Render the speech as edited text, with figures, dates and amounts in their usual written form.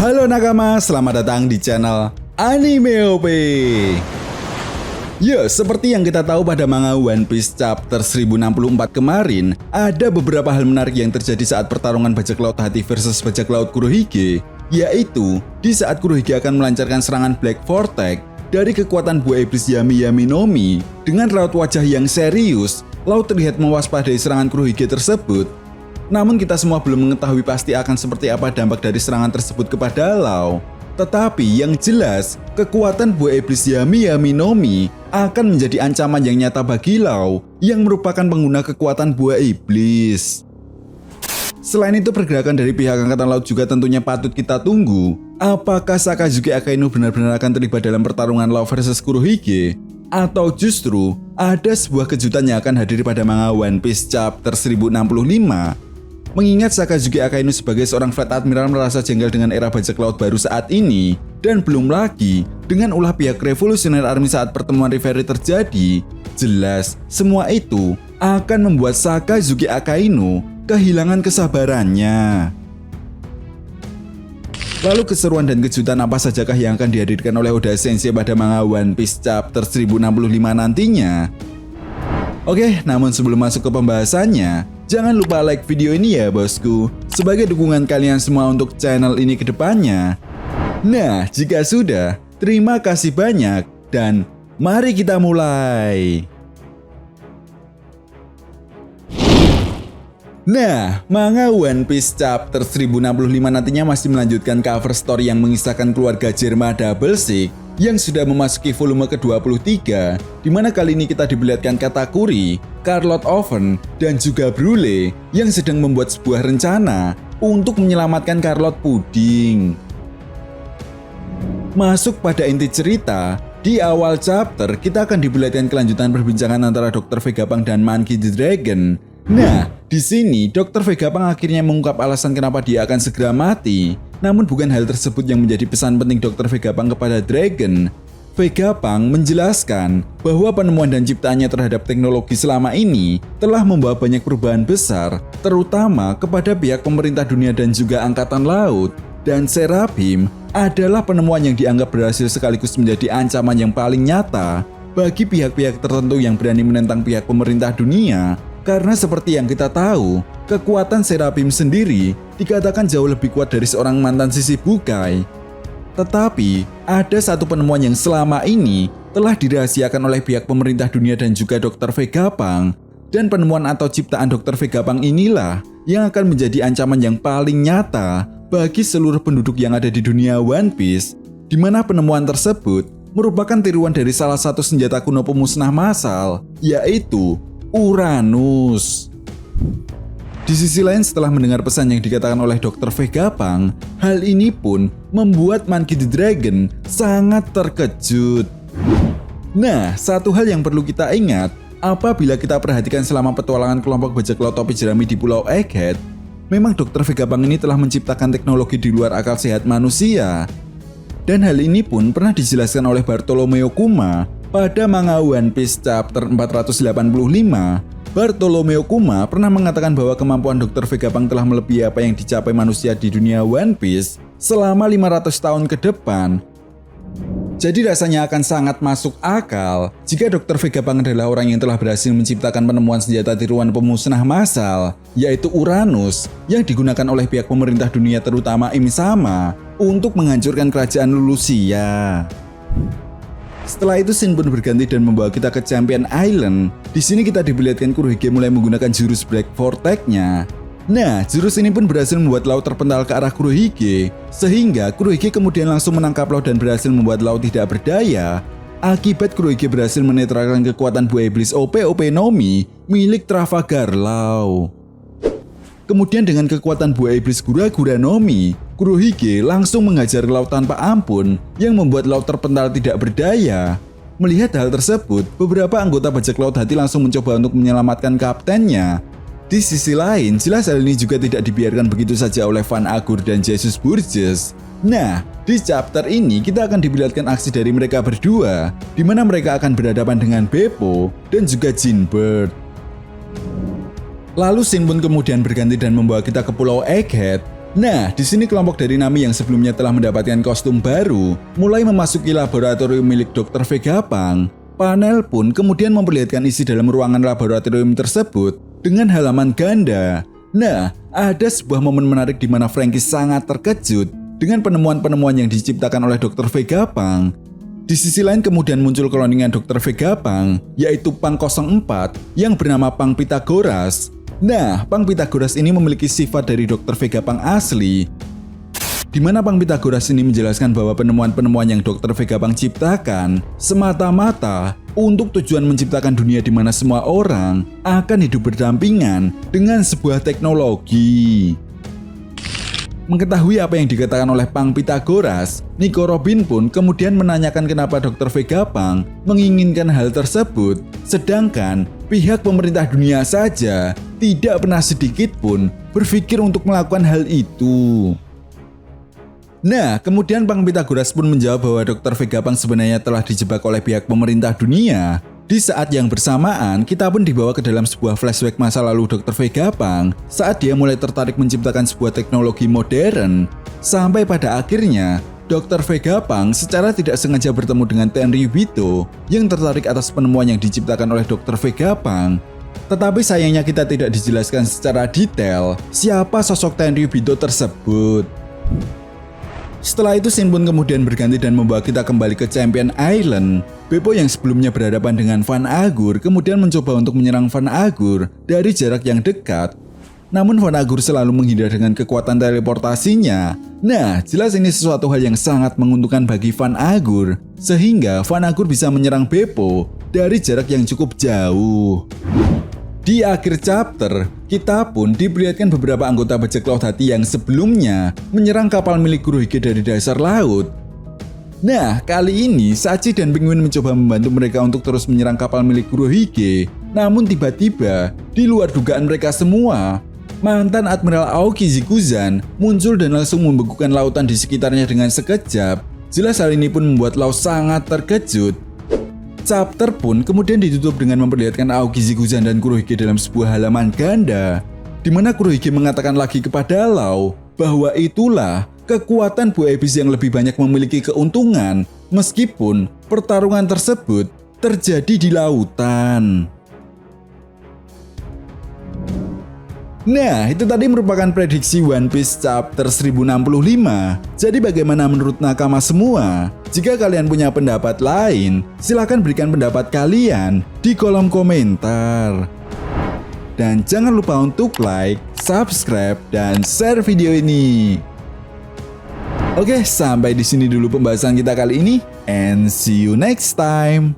Halo nakama, selamat datang di channel Anime OP. Ya, seperti yang kita tahu pada manga One Piece chapter 1064 kemarin, ada beberapa hal menarik yang terjadi saat pertarungan bajak laut hati versus bajak laut Kurohige, yaitu di saat Kurohige akan melancarkan serangan Black Vortex dari kekuatan buah iblis Yami Yami no Mi. Dengan raut wajah yang serius, laut terlihat mewaspadai serangan Kurohige tersebut. Namun kita semua belum mengetahui pasti akan seperti apa dampak dari serangan tersebut kepada Law. Tetapi yang jelas, kekuatan buah iblis Yami Yami no Mi akan menjadi ancaman yang nyata bagi Law yang merupakan pengguna kekuatan buah iblis. Selain itu, pergerakan dari pihak Angkatan Laut juga tentunya patut kita tunggu. Apakah Sakazuki Akainu benar-benar akan terlibat dalam pertarungan Law versus Kurohige? Atau justru ada sebuah kejutan yang akan hadir pada manga One Piece chapter 1065? Mengingat Sakazuki Akainu sebagai seorang Fleet Admiral merasa jengkel dengan era bajak laut baru saat ini, dan belum lagi dengan ulah pihak Revolutionary Army saat pertemuan Reverie terjadi, jelas semua itu akan membuat Sakazuki Akainu kehilangan kesabarannya. Lalu keseruan dan kejutan apa sajakah yang akan dihadirkan oleh Oda Sensei pada manga One Piece chapter 1065 nantinya? Oke, namun sebelum masuk ke pembahasannya, jangan lupa like video ini ya bosku, sebagai dukungan kalian semua untuk channel ini ke depannya. Nah, jika sudah, terima kasih banyak dan mari kita mulai. Nah, manga One Piece chapter 1065 nantinya masih melanjutkan cover story yang mengisahkan keluarga Germa Double Six yang sudah memasuki volume ke-23, di mana kali ini kita diperlihatkan Katakuri, Carlotte Oven, dan juga Brule yang sedang membuat sebuah rencana untuk menyelamatkan Carlotte Pudding. Masuk pada inti cerita, di awal chapter kita akan diperlihatkan kelanjutan perbincangan antara Dr. Vegapunk dan Monkey D. Dragon. Nah, di sini Dr. Vegapunk akhirnya mengungkap alasan kenapa dia akan segera mati. Namun bukan hal tersebut yang menjadi pesan penting Dr. Vegapunk kepada Dragon. Vegapunk menjelaskan bahwa penemuan dan ciptaannya terhadap teknologi selama ini telah membawa banyak perubahan besar, terutama kepada pihak pemerintah dunia dan juga angkatan laut. Dan Seraphim adalah penemuan yang dianggap berhasil sekaligus menjadi ancaman yang paling nyata bagi pihak-pihak tertentu yang berani menentang pihak pemerintah dunia. Karena seperti yang kita tahu, kekuatan Seraphim sendiri dikatakan jauh lebih kuat dari seorang mantan Shichibukai. Tetapi, ada satu penemuan yang selama ini telah dirahasiakan oleh pihak pemerintah dunia dan juga Dr. Vegapunk. Dan penemuan atau ciptaan Dr. Vegapunk inilah yang akan menjadi ancaman yang paling nyata bagi seluruh penduduk yang ada di dunia One Piece, di mana penemuan tersebut merupakan tiruan dari salah satu senjata kuno pemusnah massal, yaitu Uranus. Di sisi lain, setelah mendengar pesan yang dikatakan oleh Dr. Vegapunk, hal ini pun membuat Monkey D. Dragon sangat terkejut. Nah, satu hal yang perlu kita ingat, apabila kita perhatikan selama petualangan kelompok bajak laut topi jerami di Pulau Egghead, memang Dr. Vegapunk ini telah menciptakan teknologi di luar akal sehat manusia. Dan hal ini pun pernah dijelaskan oleh Bartolomeo Kuma pada manga One Piece chapter 485. Bartolomeo Kuma pernah mengatakan bahwa kemampuan Dr. Vegapunk telah melebihi apa yang dicapai manusia di dunia One Piece selama 500 tahun ke depan. Jadi rasanya akan sangat masuk akal jika Dr. Vegapunk adalah orang yang telah berhasil menciptakan penemuan senjata tiruan pemusnah massal, yaitu Uranus, yang digunakan oleh pihak pemerintah dunia terutama Im-sama untuk menghancurkan kerajaan Lulusia. Setelah itu scene pun berganti dan membawa kita ke Champion Island. Di sini kita diperlihatkan Kurohige mulai menggunakan jurus Black Vortex-nya. Nah, jurus ini pun berhasil membuat Law terpental ke arah Kurohige, sehingga Kurohige kemudian langsung menangkap Law dan berhasil membuat Law tidak berdaya. Akibat Kurohige berhasil menetralkan kekuatan buah iblis OP no Mi milik Trafalgar Law. Kemudian dengan kekuatan buah iblis Gura-Gura no Mi, Kurohige langsung menghajar Law tanpa ampun yang membuat Law terpental tidak berdaya. Melihat hal tersebut, beberapa anggota bajak laut hati langsung mencoba untuk menyelamatkan kaptennya. Di sisi lain, jelas hal ini juga tidak dibiarkan begitu saja oleh Van Agur dan Jesus Burgess. Nah, di chapter ini kita akan diperlihatkan aksi dari mereka berdua, di mana mereka akan berhadapan dengan Beppo dan juga Jinbert. Lalu scene pun kemudian berganti dan membawa kita ke Pulau Egghead. Nah, di sini kelompok dari Nami yang sebelumnya telah mendapatkan kostum baru mulai memasuki laboratorium milik Dr. Vegapunk. Panel pun kemudian memperlihatkan isi dalam ruangan laboratorium tersebut dengan halaman ganda. Nah, ada sebuah momen menarik di mana Franky sangat terkejut dengan penemuan-penemuan yang diciptakan oleh Dr. Vegapunk. Di sisi lain kemudian muncul kloningan Dr. Vegapunk, yaitu Punk 04 yang bernama Punk Pythagoras. Nah, Punk Pythagoras ini memiliki sifat dari Dr. Vegapunk asli, di mana Punk Pythagoras ini menjelaskan bahwa penemuan-penemuan yang Dr. Vegapunk ciptakan semata-mata untuk tujuan menciptakan dunia di mana semua orang akan hidup berdampingan dengan sebuah teknologi. Mengetahui apa yang dikatakan oleh Punk Pythagoras, Nico Robin pun kemudian menanyakan kenapa Dr. Vegapunk menginginkan hal tersebut, sedangkan pihak pemerintah dunia saja tidak pernah sedikit pun berpikir untuk melakukan hal itu. Nah, kemudian Punk Pythagoras pun menjawab bahwa Dr. Vegapunk sebenarnya telah dijebak oleh pihak pemerintah dunia. Di saat yang bersamaan, kita pun dibawa ke dalam sebuah flashback masa lalu Dr. Vegapunk saat dia mulai tertarik menciptakan sebuah teknologi modern. Sampai pada akhirnya, Dr. Vegapunk secara tidak sengaja bertemu dengan Tenryubito yang tertarik atas penemuan yang diciptakan oleh Dr. Vegapunk. Tetapi sayangnya kita tidak dijelaskan secara detail siapa sosok Tenryubito tersebut. Setelah itu scene pun kemudian berganti dan membawa kita kembali ke Champion Island. Beppo yang sebelumnya berhadapan dengan Van Agur kemudian mencoba untuk menyerang Van Agur dari jarak yang dekat. Namun Van Agur selalu menghindar dengan kekuatan teleportasinya. Nah, jelas ini sesuatu hal yang sangat menguntungkan bagi Van Agur, sehingga Van Agur bisa menyerang Beppo dari jarak yang cukup jauh. Di akhir chapter, kita pun diperlihatkan beberapa anggota bajak laut hati yang sebelumnya menyerang kapal milik Kurohige dari dasar laut. Nah, kali ini Sachi dan Penguin mencoba membantu mereka untuk terus menyerang kapal milik Kurohige. Namun tiba-tiba, di luar dugaan mereka semua, mantan Admiral Aoki Zikuzan muncul dan langsung membekukan lautan di sekitarnya dengan sekejap. Jelas hal ini pun membuat Lau sangat terkejut. Chapter pun kemudian ditutup dengan memperlihatkan Aoki Zikuzan dan Kurohige dalam sebuah halaman ganda, di mana Kurohige mengatakan lagi kepada Lau bahwa itulah kekuatan buaya iblis yang lebih banyak memiliki keuntungan meskipun pertarungan tersebut terjadi di lautan. Nah, itu tadi merupakan prediksi One Piece chapter 1065. Jadi bagaimana menurut nakama semua? Jika kalian punya pendapat lain, silahkan berikan pendapat kalian di kolom komentar. Dan jangan lupa untuk like, subscribe, dan share video ini. Oke, sampai di sini dulu pembahasan kita kali ini, and see you next time.